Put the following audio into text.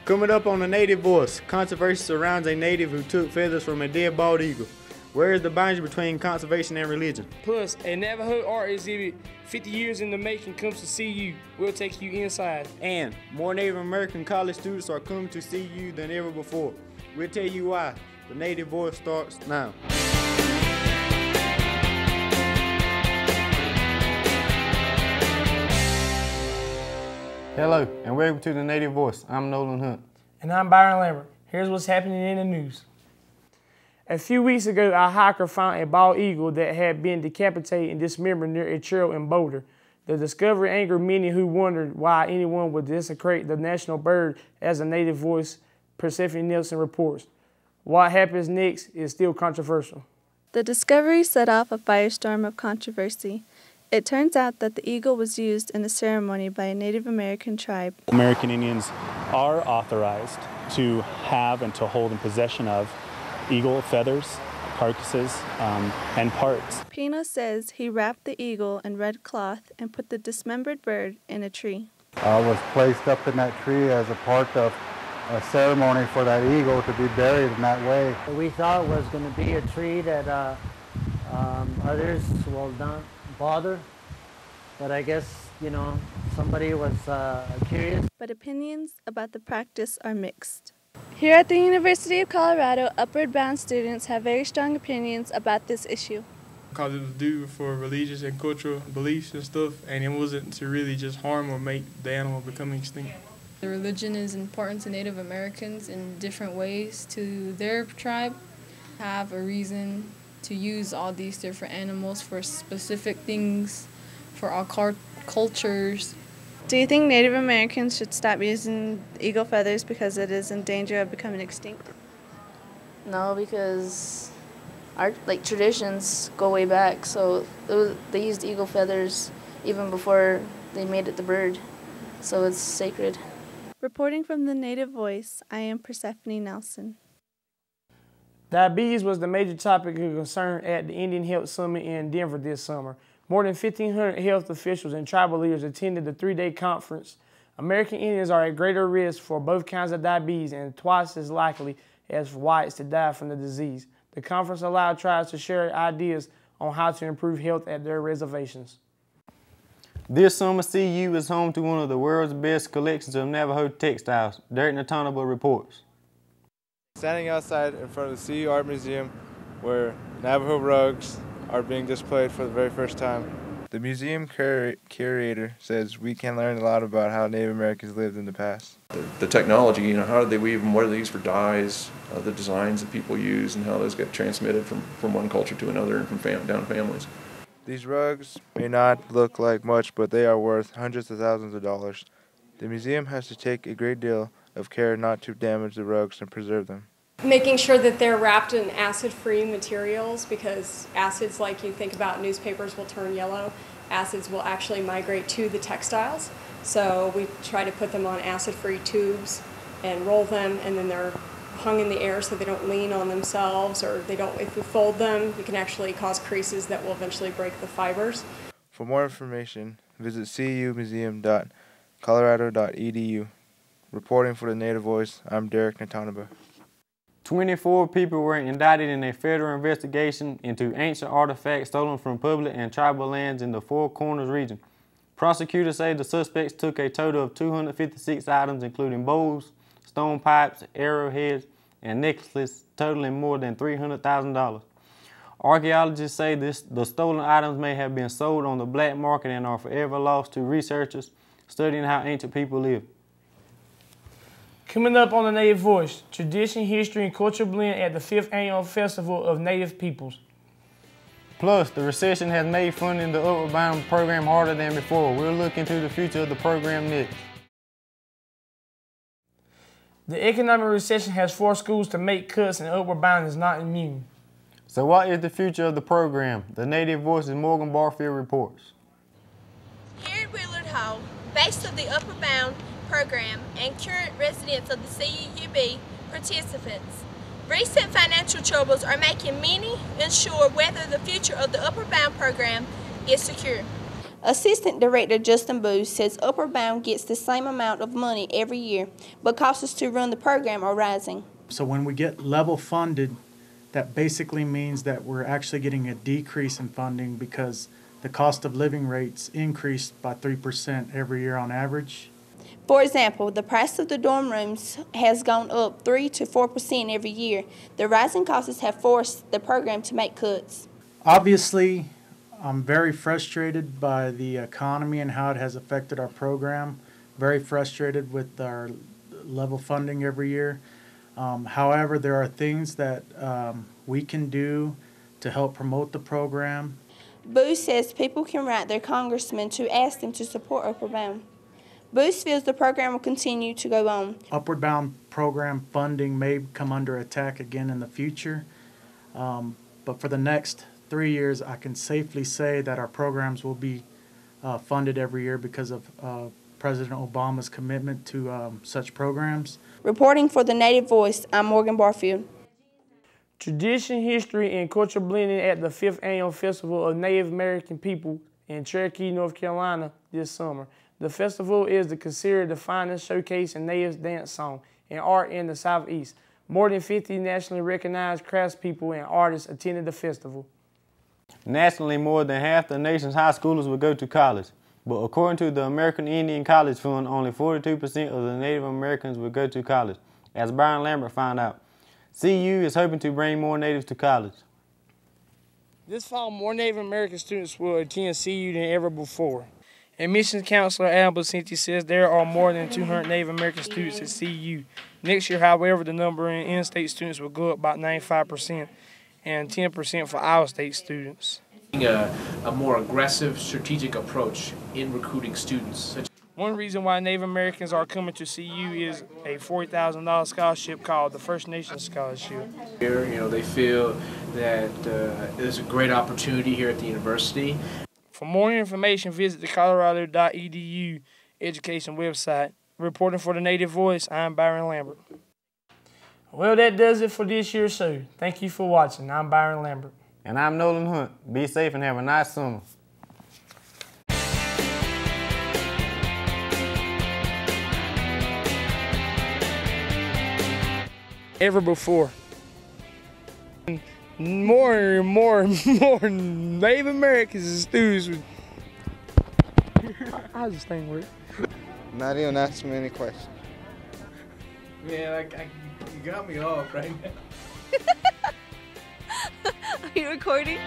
Coming up on the Native Voice, controversy surrounds a native who took feathers from a dead bald eagle. Where is the boundary between conservation and religion? Plus, a Navajo art exhibit 50 years in the making comes to CU. We'll take you inside. And more Native American college students are coming to CU than ever before. We'll tell you why. The Native Voice starts now. Hello, and welcome to the Native Voice. I'm Nolan Hunt. And I'm Byron Lambert. Here's what's happening in the news. A few weeks ago, a hiker found a bald eagle that had been decapitated and dismembered near a trail in Boulder. The discovery angered many who wondered why anyone would desecrate the national bird, as the Native Voice Persephone Nelson reports. What happens next is still controversial. The discovery set off a firestorm of controversy. It turns out that the eagle was used in a ceremony by a Native American tribe. American Indians are authorized to have and to hold in possession of eagle feathers, carcasses, and parts. Pino says he wrapped the eagle in red cloth and put the dismembered bird in a tree. I was placed up in that tree as a part of a ceremony for that eagle to be buried in that way. We thought it was going to be a tree that others will not bother, but I guess, somebody was curious. But opinions about the practice are mixed. Here at the University of Colorado, upward bound students have very strong opinions about this issue. Because it was due for religious and cultural beliefs and stuff, and it wasn't to really just harm or make the animal become extinct. The religion is important to Native Americans in different ways to their tribe. Have a reason to use all these different animals for specific things for our cultures. Do you think Native Americans should stop using eagle feathers because it is in danger of becoming extinct? No, because our traditions go way back. So they used eagle feathers even before they made it the bird. So it's sacred. Reporting from the Native Voice, I am Persephone Nelson. Diabetes was the major topic of concern at the Indian Health Summit in Denver this summer. More than 1,500 health officials and tribal leaders attended the three-day conference. American Indians are at greater risk for both kinds of diabetes and twice as likely as whites to die from the disease. The conference allowed tribes to share ideas on how to improve health at their reservations. This summer, CU is home to one of the world's best collections of Navajo textiles. Derek Natanaba reports. Standing outside in front of the CU Art Museum, where Navajo rugs are being displayed for the very first time. The museum curator says we can learn a lot about how Native Americans lived in the past. The technology, how did they weave them, what do they use for dyes, the designs that people use, and how those get transmitted from one culture to another and from down families. These rugs may not look like much, but they are worth hundreds of thousands of dollars. The museum has to take a great deal of care not to damage the rugs and preserve them. Making sure that they're wrapped in acid-free materials, because acids, like you think about newspapers, will turn yellow. Acids will actually migrate to the textiles. So we try to put them on acid-free tubes and roll them, and then they're hung in the air so they don't lean on themselves, or if we fold them, we can actually cause creases that will eventually break the fibers. For more information, visit cumuseum.colorado.edu. Reporting for the Native Voice, I'm Derek Natanaba. 24 people were indicted in a federal investigation into ancient artifacts stolen from public and tribal lands in the Four Corners region. Prosecutors say the suspects took a total of 256 items, including bowls, stone pipes, arrowheads, and necklaces totaling more than $300,000. Archaeologists say the stolen items may have been sold on the black market and are forever lost to researchers studying how ancient people lived. Coming up on the Native Voice, tradition, history, and culture blend at the 5th Annual Festival of Native Peoples. Plus, the recession has made funding the Upward Bound program harder than before. We'll look into the future of the program next. The economic recession has forced schools to make cuts, and Upward Bound is not immune. So what is the future of the program? The Native Voice's Morgan Barfield reports. Here at Willard Hall, base of the Upward Bound program and current residents of the CUUB participants, recent financial troubles are making many unsure whether the future of the Upward Bound program is secure. Assistant Director Justin Booth says Upward Bound gets the same amount of money every year, but costs to run the program are rising. So when we get level funded, that basically means that we're actually getting a decrease in funding because the cost of living rates increased by 3% every year on average. For example, the price of the dorm rooms has gone up 3 to 4% every year. The rising costs have forced the program to make cuts. Obviously, I'm very frustrated by the economy and how it has affected our program. Very frustrated with our level funding every year. However, there are things that we can do to help promote the program. Booth says people can write their congressman to ask them to support Upward Bound. Booth feels the program will continue to go on. Upward Bound program funding may come under attack again in the future, but for the next 3 years, I can safely say that our programs will be funded every year because of President Obama's commitment to such programs. Reporting for the Native Voice, I'm Morgan Barfield. Tradition, history, and culture blending at the 5th Annual Festival of Native American People in Cherokee, North Carolina this summer. The festival is considered the finest showcase in Native dance song and art in the Southeast. More than 50 nationally recognized craftspeople and artists attended the festival. Nationally, more than half the nation's high schoolers will go to college. But according to the American Indian College Fund, only 42% of the Native Americans will go to college, as Byron Lambert found out. CU is hoping to bring more Natives to college. This fall, more Native American students will attend CU than ever before. Admissions counselor Al Bacenti says there are more than 200 Native American students at CU. Next year, however, the number of in-state students will go up by 95% and 10% for out-of-state students. A more aggressive, strategic approach in recruiting students. One reason why Native Americans are coming to CU is a $40,000 scholarship called the First Nations Scholarship. Here, they feel that there's a great opportunity here at the university. For more information, visit the colorado.edu education website. Reporting for the Native Voice, I'm Byron Lambert. Well, that does it for this year's show. Thank you for watching. I'm Byron Lambert. And I'm Nolan Hunt. Be safe and have a nice summer. Ever before. More Native Americans and students. I just think we're not even ask me any questions. Yeah, you got me off right now. Are you recording?